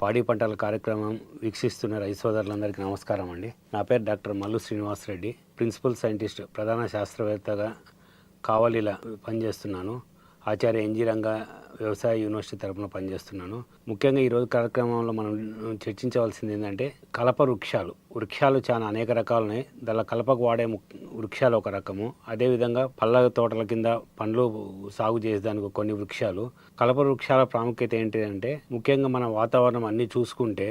పాడి పంటల కార్యక్రమం వీక్షిస్తున్న రైతు సోదరులందరికీ నమస్కారం అండి. నా పేరు doctor Mallu Srinivas Reddy, principal scientist, ప్రధాన శాస్త్రవేత్తగా కావలిలో పనిచేస్తున్నాను. ఆచార్య ఎన్జీ రంగా వ్యవసాయ యూనివర్సిటీ తరఫున పనిచేస్తున్నాను. ముఖ్యంగా ఈరోజు కార్యక్రమంలో మనం చర్చించవలసింది ఏంటంటే కలప వృక్షాలు చాలా అనేక రకాలు ఉన్నాయి. దానిలో కలపకు వాడే వృక్షాలు ఒక రకము. అదేవిధంగా పళ్ళ తోటల కింద పండ్లు సాగు చేసేదానికి కొన్ని వృక్షాలు. కలప వృక్షాల ప్రాముఖ్యత ఏంటి అంటే ముఖ్యంగా మన వాతావరణం అన్నీ చూసుకుంటే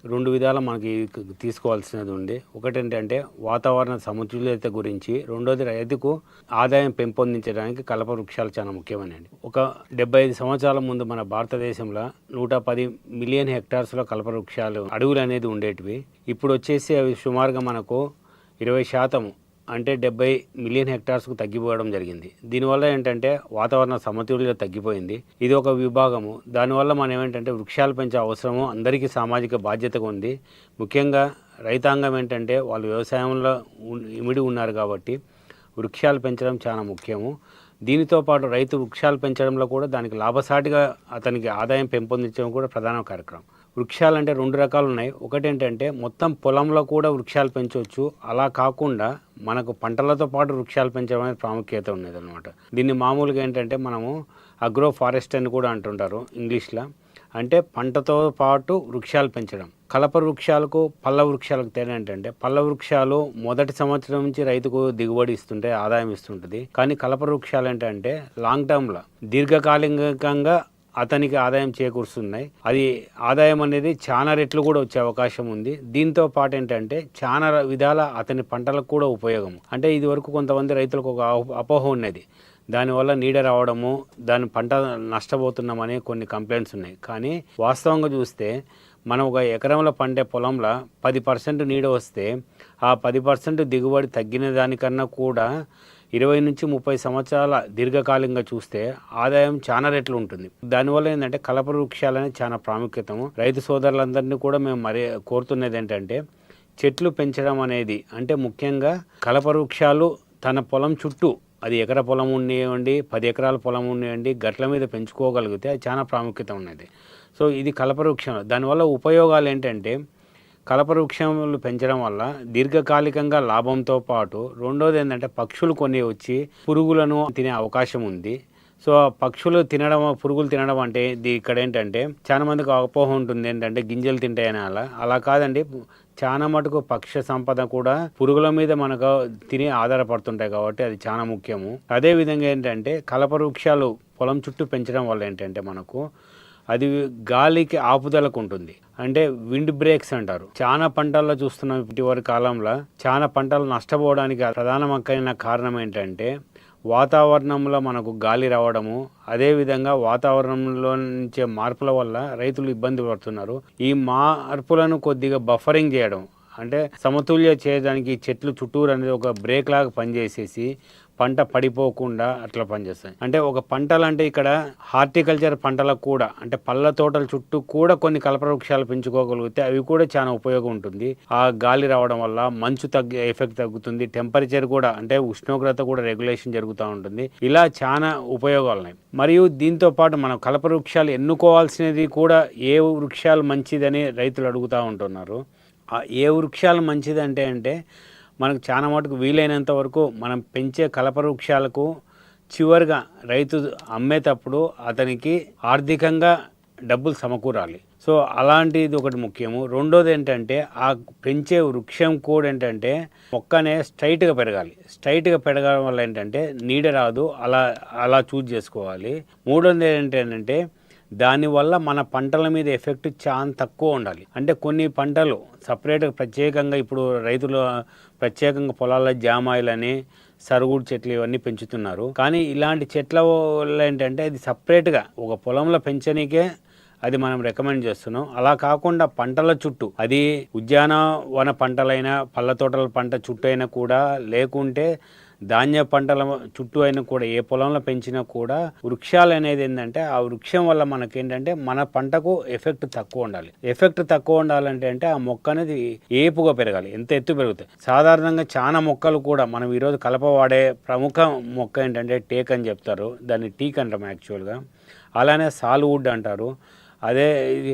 రెండు విధాలు మనకి తీసుకోవాల్సినది ఉంది. ఒకటి ఏంటంటే వాతావరణ సమతుల్యత గురించి, రెండోది రైతుకు ఆదాయం పెంపొందించడానికి కలప వృక్షాలు చాలా ముఖ్యమైనవి. ఒక 75 సంవత్సరాల ముందు మన భారతదేశంలో 110 మిలియన్ హెక్టార్స్లో కలప వృక్షాలు అడవులు అనేది ఉండేటివి. ఇప్పుడు వచ్చేసి అవి సుమారుగా మనకు 20% అంటే 70 మిలియన్ హెక్టార్స్కు తగ్గిపోవడం జరిగింది. దీనివల్ల ఏంటంటే వాతావరణ సమతుల్యత తగ్గిపోయింది. ఇది ఒక విభాగము. దానివల్ల మనం ఏమిటంటే వృక్షాలు పెంచే అవసరము అందరికీ సామాజిక బాధ్యతగా ఉంది. ముఖ్యంగా రైతాంగం ఏంటంటే వాళ్ళు వ్యవసాయంలో ఇమిడి ఉన్నారు కాబట్టి వృక్షాలు పెంచడం చాలా ముఖ్యము. దీనితో పాటు రైతు వృక్షాలు పెంచడంలో కూడా దానికి లాభసాటిగా అతనికి ఆదాయం పెంపొందించడం కూడా ప్రధాన కార్యక్రమం. వృక్షాలు అంటే రెండు రకాలు ఉన్నాయి. ఒకటి ఏంటంటే మొత్తం పొలంలో కూడా వృక్షాలు పెంచవచ్చు. అలా కాకుండా మనకు పంటలతో పాటు వృక్షాలు పెంచడం అనేది ప్రాముఖ్యత ఉన్నది అనమాట. దీన్ని మామూలుగా ఏంటంటే మనము అగ్రో ఫారెస్ట్ అని కూడా అంటుంటారు ఇంగ్లీష్లో. అంటే పంటతో పాటు వృక్షాలు పెంచడం. కలప వృక్షాలకు పళ్ళ వృక్షాలకు తేడా ఏంటంటే పళ్ళ వృక్షాలు మొదటి సంవత్సరం నుంచి రైతుకు దిగుబడి ఇస్తుంటే ఆదాయం ఇస్తుంటుంది. కానీ కలప వృక్షాలు ఏంటంటే లాంగ్ టర్మ్లో దీర్ఘకాలికంగా అతనికి ఆదాయం చేకూరుస్తున్నాయి. అది ఆదాయం అనేది చాలా రెట్లు కూడా వచ్చే అవకాశం ఉంది. దీంతో పాటు ఏంటంటే చాలా విధాల అతని పంటలకు కూడా ఉపయోగం. అంటే ఇది వరకు కొంతమంది రైతులకు ఒక అపోహ ఉన్నది, దానివల్ల నీడ రావడము, దాని పంట నష్టపోతున్నామని కొన్ని కంప్లైంట్స్ ఉన్నాయి. కానీ వాస్తవంగా చూస్తే మనం ఒక ఎకరంలో పండే పొలంలో 10% నీడ వస్తే ఆ 10% దిగుబడి తగ్గిన దానికన్నా కూడా 20 నుంచి 30 సంవత్సరాల దీర్ఘకాలికంగా చూస్తే ఆదాయం చాలా రెట్లు ఉంటుంది. దానివల్ల ఏంటంటే కలప వృక్షాలు అనేది చాలా ప్రాముఖ్యతము. రైతు సోదరులందరినీ కూడా మేము మరీ కోరుతున్నది ఏంటంటే చెట్లు పెంచడం అనేది, అంటే ముఖ్యంగా కలప వృక్షాలు తన పొలం చుట్టూ, అది ఎకర పొలం ఉండేయండి, 10 ఎకరాల పొలం ఉండేయండి, గట్ల మీద పెంచుకోగలిగితే అది చాలా ప్రాముఖ్యత ఉన్నది. సో ఇది కలప వృక్షం. దానివల్ల ఉపయోగాలు ఏంటంటే కలప వృక్షములు పెంచడం వల్ల దీర్ఘకాలికంగా లాభంతో పాటు రెండోది ఏంటంటే పక్షులు కొన్ని వచ్చి పురుగులను తినే అవకాశం ఉంది. సో పక్షులు తినడం, పురుగులు తినడం అంటే ఇక్కడ ఏంటంటే చాలా మందికి అపోహ ఉంటుంది ఏంటంటే గింజలు తింటాయని. అలా కాదండి. చాలా మటుకు పక్ష సంపద కూడా పురుగుల మీద మనకు తిని ఆధారపడుతుంటాయి కాబట్టి అది చాలా ముఖ్యము. అదేవిధంగా ఏంటంటే కలప వృక్షాలు పొలం చుట్టూ పెంచడం వల్ల ఏంటంటే మనకు అది గాలికి ఆపుదలకు ఉంటుంది. అంటే విండ్ బ్రేక్స్ అంటారు. చాలా పంటల్లో చూస్తున్నాం ఇటీవరి కాలంలో. చాలా పంటలు నష్టపోవడానికి ప్రధానమైన కారణం ఏంటంటే వాతావరణంలో మనకు గాలి రావడము, అదేవిధంగా వాతావరణంలో నుంచే మార్పుల వల్ల రైతులు ఇబ్బంది పడుతున్నారు. ఈ మార్పులను కొద్దిగా బఫరింగ్ చేయడం, అంటే సమతుల్య చేయడానికి చెట్లు చుట్టూరు అనేది ఒక బ్రేక్ లాగా పనిచేసేసి పంట పడిపోకుండా అట్లా పనిచేస్తాయి. అంటే ఒక పంటలు అంటే ఇక్కడ హార్టికల్చర్ పంటలకు కూడా, అంటే పళ్ళ తోటల చుట్టూ కూడా కొన్ని కలప వృక్షాలు పెంచుకోగలిగితే అవి కూడా చాలా ఉపయోగం ఉంటుంది. ఆ గాలి రావడం వల్ల మంచు ఎఫెక్ట్ తగ్గుతుంది. టెంపరేచర్ కూడా, అంటే ఉష్ణోగ్రత కూడా రెగ్యులేషన్ జరుగుతూ ఉంటుంది. ఇలా చాలా ఉపయోగాలు ఉన్నాయి. మరియు దీంతో పాటు మనం కలప వృక్షాలు ఎన్నుకోవాల్సినది కూడా ఏ వృక్షాలు మంచిదని రైతులు అడుగుతూ ఉంటున్నారు. ఏ వృక్షాలు మంచిదంటే మనకు చాలా మటుకు వీలైనంత వరకు మనం పెంచే కలప వృక్షాలకు చివరిగా రైతు అమ్మేటప్పుడు అతనికి ఆర్థికంగా డబ్బులు సమకూరాలి. సో అలాంటిది ఒకటి ముఖ్యము. రెండోది ఏంటంటే ఆ పెంచే వృక్షం కూడా ఏంటంటే మొక్కనే స్ట్రైట్గా పెరగాలి. స్ట్రైట్గా పెరగడం వల్ల ఏంటంటే నీడ రాదు, అలా చూజ్ చేసుకోవాలి. మూడోది ఏంటంటే దానివల్ల మన పంటల మీద ఎఫెక్ట్ చాలా తక్కువ ఉండాలి. అంటే కొన్ని పంటలు సపరేట్గా ప్రత్యేకంగా ఇప్పుడు రైతులు ప్రత్యేకంగా పొలాల్లో జామాయిలని, సరుగుడు చెట్లు ఇవన్నీ పెంచుతున్నారు. కానీ ఇలాంటి చెట్ల వల్ల ఏంటంటే అది సపరేట్గా ఒక పొలంలో పెంచనీకే అది మనం రికమెండ్ చేస్తున్నాం. అలా కాకుండా పంటల చుట్టూ, అది ఉద్యానవన పంటలైనా పళ్ళ తోటల పంట చుట్టూ అయినా కూడా, లేకుంటే ధాన్య పంటల చుట్టూ అయినా కూడా ఏ పొలంలో పెంచినా కూడా వృక్షాలు అనేది ఏంటంటే ఆ వృక్షం వల్ల మనకేంటంటే మన పంటకు ఎఫెక్ట్ తక్కువ ఉండాలి. ఎఫెక్ట్ తక్కువ ఉండాలంటే ఆ మొక్క అనేది ఏపుగా పెరగాలి. ఎంత ఎత్తు పెరుగుతాయి. సాధారణంగా చాలా మొక్కలు కూడా మనం ఈరోజు కలప వాడే ప్రముఖ మొక్క ఏంటంటే టేక్ అని చెప్తారు, దాన్ని టీక్ అంటాం యాక్చువల్గా. అలానే సాల్వుడ్ అంటారు. అదే ఇది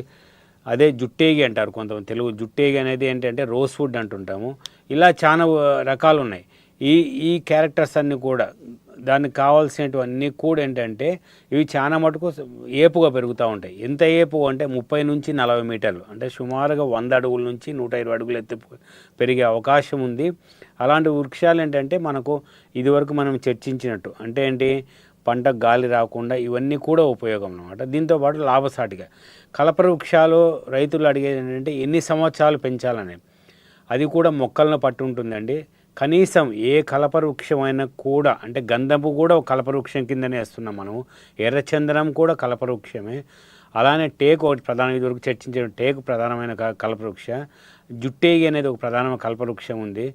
అదే జుట్టేగి అంటారు కొంతమంది తెలుగు. జుట్టేగి అనేది ఏంటంటే రోజ్ వుడ్ అంటుంటాము. ఇలా చాలా రకాలు ఉన్నాయి. ఈ ఈ క్యారెక్టర్స్ అన్నీ కూడా దానికి కావాల్సినటువన్నీ కూడా ఏంటంటే ఇవి చాలా మటుకు ఏపుగా పెరుగుతూ ఉంటాయి. ఎంత ఏపు అంటే 30 నుంచి 40 మీటర్లు, అంటే సుమారుగా 100 అడుగుల నుంచి 120 అడుగులు ఎత్తు పెరిగే అవకాశం ఉంది. అలాంటి వృక్షాలు ఏంటంటే మనకు ఇదివరకు మనం చర్చించినట్టు అంటే ఏంటి, పంటకు గాలి రాకుండా ఇవన్నీ కూడా ఉపయోగం అన్నమాట. దీంతోపాటు లాభసాటిగా కలప వృక్షాలు రైతులు అడిగేది ఏంటంటే ఎన్ని సంవత్సరాలు పెంచాలని. అది కూడా మొక్కలను పట్టి ఉంటుందండి. కనీసం ఏ కలప వృక్షమైనా కూడా, అంటే గంధపు కూడా ఒక కలప వృక్షం కిందనే వేస్తున్నాం మనము, ఎర్రచందనం కూడా కలప వృక్షమే, అలానే టేకు ఒకటి ప్రధాన, ఇదివరకు చర్చించిన టేకు ప్రధానమైన కలప వృక్ష, జుట్టేగి అనేది ఒక ప్రధానమైన కలప వృక్షం ఉంది.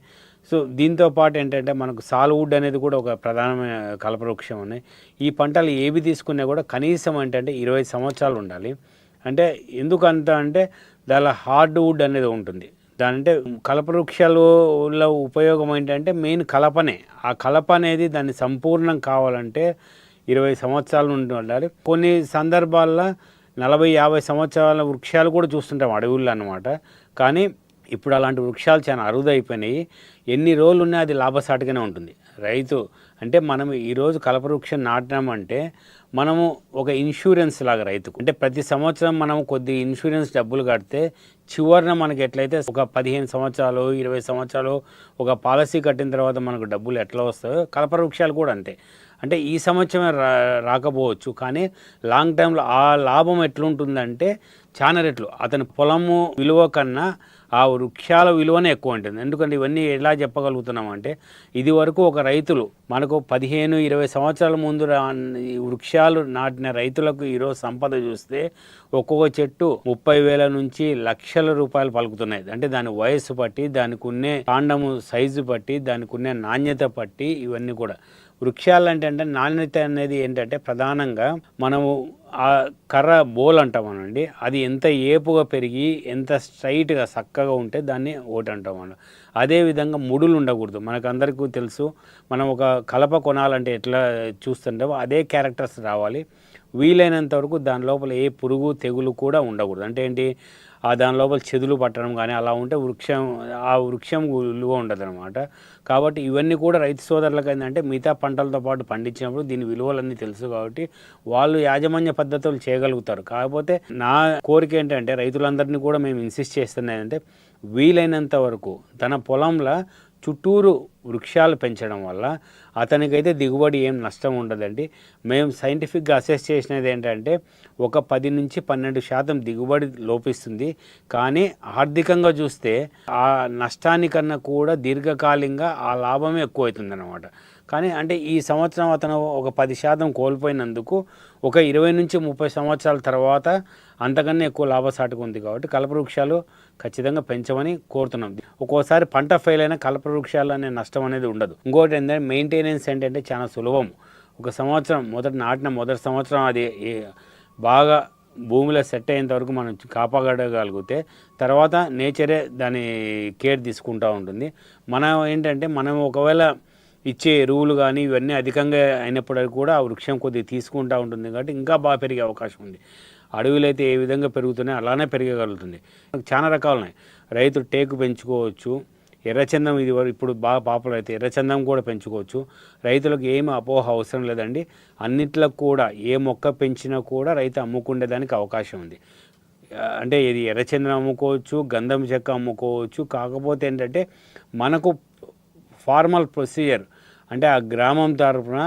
సో దీంతో పాటు ఏంటంటే మనకు సాల్వుడ్ అనేది కూడా ఒక ప్రధానమైన కల్పవృక్షం ఉన్నాయి. ఈ పంటలు ఏవి తీసుకున్నా కూడా కనీసం ఏంటంటే 20 సంవత్సరాలు ఉండాలి. అంటే ఎందుకంత అంటే దానిలో హార్డ్ వుడ్ అనేది ఉంటుంది. దానంటే కల్పవృక్షాలలో ఉపయోగం ఏంటంటే మెయిన్ కలపనే. ఆ కలప అనేది దాన్ని సంపూర్ణం కావాలంటే 20 సంవత్సరాల నుండి ఉండాలి. కొన్ని సందర్భాల్లో 40-50 సంవత్సరాల వృక్షాలు కూడా చూస్తుంటాం అడవుల్లో అన్నమాట. కానీ ఇప్పుడు అలాంటి వృక్షాలు చాలా అరుదైపోయినాయి. ఎన్ని రోజులు ఉన్నా అది లాభసాటిగానే ఉంటుంది. రైతు అంటే మనం ఈరోజు కల్పవృక్షం నాటినామంటే మనము ఒక ఇన్సూరెన్స్ లాగా రైతుకు, అంటే ప్రతి సంవత్సరం మనం కొద్ది ఇన్సూరెన్స్ డబ్బులు కడితే చివరిన మనకి ఎట్లయితే ఒక 15 సంవత్సరాలు 20 సంవత్సరాలు ఒక పాలసీ కట్టిన తర్వాత మనకు డబ్బులు ఎట్లా వస్తాయో కల్పవృక్షాలు కూడా అంతే. అంటే ఈ సంవత్సరమే రాకపోవచ్చు, కానీ లాంగ్ టైంలో ఆ లాభం ఎట్లుంటుందంటే చాలా రెట్లు అతని పొలము విలువ కన్నా ఆ వృక్షాల విలువనే ఎక్కువ ఉంటుంది. ఎందుకంటే ఇవన్నీ ఎలా చెప్పగలుగుతున్నామంటే ఇది వరకు ఒక రైతులు మనకు 15-20 సంవత్సరాల ముందు ఈ వృక్షాలు నాటిన రైతులకు ఈరోజు సంపద చూస్తే ఒక్కొక్క చెట్టు 30,000 నుంచి లక్షల రూపాయలు పలుకుతున్నాయి. అంటే దాని వయస్సు బట్టి, దానికి ఉన్న కాండము సైజు బట్టి, దానికి ఉన్న నాణ్యత బట్టి ఇవన్నీ కూడా. వృక్షాలు అంటే నాణ్యత అనేది ఏంటంటే ప్రధానంగా మనము ఆ కర్ర బోల్ అంటామనండి, అది ఎంత ఏపుగా పెరిగి ఎంత స్ట్రైట్గా చక్కగా ఉంటే దాన్ని ఓటు అంటాం మనం. అదేవిధంగా ముడులు ఉండకూడదు. మనకు అందరికీ తెలుసు, మనం ఒక కలప కొనాలంటే ఎట్లా చూస్తుంటామో అదే క్యారెక్టర్స్ రావాలి. వీలైనంత వరకు దాని లోపల ఏ పురుగు తెగులు కూడా ఉండకూడదు. అంటే ఏంటి, ఆ దాని లోపల చెదులు పట్టడం కానీ అలా ఉంటే ఆ వృక్షం విలువ ఉండదు అనమాట. కాబట్టి ఇవన్నీ కూడా రైతు సోదరులకు ఏంటంటే మిగతా పంటలతో పాటు పండించినప్పుడు దీని విలువలన్నీ తెలుసు కాబట్టి వాళ్ళు యాజమాన్య పద్ధతులు చేయగలుగుతారు. కాకపోతే నా కోరిక ఏంటంటే రైతులందరినీ కూడా మేము ఇన్సిస్ట్ చేస్తున్నదంటే వీలైనంత వరకు తన పొలంలో చుట్టూరు వృక్షాలు పెంచడం వల్ల అతనికైతే దిగుబడి ఏం నష్టం ఉండదండి. మేము సైంటిఫిక్గా అసెస్ చేసినది ఏంటంటే ఒక 10-12% దిగుబడి లోపిస్తుంది. కానీ ఆర్థికంగా చూస్తే ఆ నష్టానికన్నా కూడా దీర్ఘకాలికంగా ఆ లాభమే ఎక్కువ అవుతుంది అన్నమాట. కానీ అంటే ఈ సంవత్సరం అతను ఒక 10% కోల్పోయినందుకు ఒక 20-30 సంవత్సరాల తర్వాత అంతకన్నా ఎక్కువ లాభసాటుగా ఉంది. కాబట్టి కల్పవృక్షాలు ఖచ్చితంగా పెంచమని కోరుతున్నాం. ఒక్కోసారి పంట ఫెయిల్ అయినా కల్పవృక్షాలు అనే నష్టం అనేది ఉండదు. ఇంకోటి ఏంటంటే మెయింటెనెన్స్ ఏంటంటే చాలా సులభం. ఒక సంవత్సరం నాటిన మొదటి సంవత్సరం అది బాగా భూమిలో సెట్ అయ్యేంత వరకు మనం కాపాడగలిగితే తర్వాత నేచరే దాని కేర్ తీసుకుంటూ ఉంటుంది. మనం ఒకవేళ ఇచ్చే ఎరువులు కానీ ఇవన్నీ అధికంగా అయినప్పటికీ కూడా ఆ వృక్షం కొద్దిగా తీసుకుంటూ ఉంటుంది కాబట్టి ఇంకా బాగా పెరిగే అవకాశం ఉంది. అడవులు అయితే ఏ విధంగా పెరుగుతున్నాయో అలానే పెరగగలుగుతుంది. చాలా రకాలు ఉన్నాయి. రైతు టేకు పెంచుకోవచ్చు, ఎర్రచందనం ఇప్పుడు బాగా పాపులర్ అయితే ఎర్రచందనం కూడా పెంచుకోవచ్చు. రైతులకు ఏమి అపోహ అవసరం లేదండి. అన్నిట్లో కూడా ఏ మొక్క పెంచినా కూడా రైతు అమ్ముకునేదానికి అవకాశం ఉంది. అంటే ఇది ఎర్రచందనం అమ్ముకోవచ్చు, గంధం చెక్క అమ్ముకోవచ్చు. కాకపోతే ఏంటంటే మనకు ఫార్మల్ ప్రొసీజర్ అంటే ఆ గ్రామం తరఫున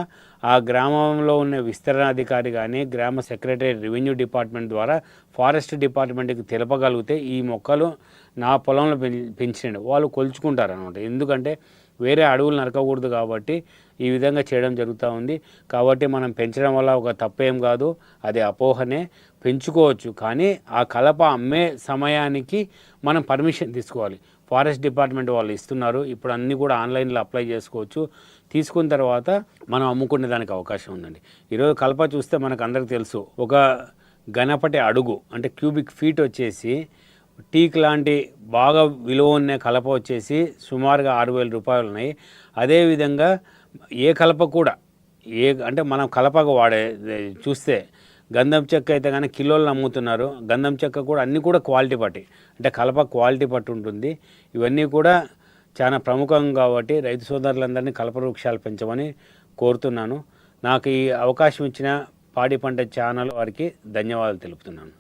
ఆ గ్రామంలో ఉన్న విస్తరణాధికారి కానీ గ్రామ సెక్రటరీ రెవెన్యూ డిపార్ట్మెంట్ ద్వారా ఫారెస్ట్ డిపార్ట్మెంట్కి తెలపగలిగితే ఈ మొక్కలు నా పొలంలో పెంచినండి వాళ్ళు కొలుచుకుంటారు అనమాట. ఎందుకంటే వేరే అడవులు నరకకూడదు కాబట్టి ఈ విధంగా చేయడం జరుగుతూ ఉంది. కాబట్టి మనం పెంచడం వల్ల ఒక తప్పేం కాదు, అది అపోహనే, పెంచుకోవచ్చు. కానీ ఆ కలప అమ్మే సమయానికి మనం పర్మిషన్ తీసుకోవాలి. ఫారెస్ట్ డిపార్ట్మెంట్ వాళ్ళు ఇస్తున్నారు. ఇప్పుడు అన్నీ కూడా ఆన్లైన్లో అప్లై చేసుకోవచ్చు. తీసుకున్న తర్వాత మనం అమ్ముకునే దానికి అవకాశం ఉందండి. ఈరోజు కలప చూస్తే మనకు అందరికీ తెలుసు, ఒక గణపటి అడుగు అంటే క్యూబిక్ ఫీట్ వచ్చేసి టీక్ లాంటి బాగా విలువ ఉన్న కలప వచ్చేసి సుమారుగా 6,000 రూపాయలు ఉన్నాయి. అదేవిధంగా ఏ కలప కూడా అంటే మనం కలపగా చూస్తే గంధం చెక్క అయితే కానీ కిలోలు అమ్ముతున్నారు. గంధం చెక్క కూడా అన్నీ కూడా క్వాలిటీ పట్టి, అంటే కలప క్వాలిటీ పట్టు ఉంటుంది. ఇవన్నీ కూడా చాలా ప్రముఖం కాబట్టి రైతు సోదరులందరినీ కలప వృక్షాలు పెంచమని కోరుతున్నాను. నాకు ఈ అవకాశం ఇచ్చిన పాడి పంట ఛానల్ వారికి ధన్యవాదాలు తెలుపుతున్నాను.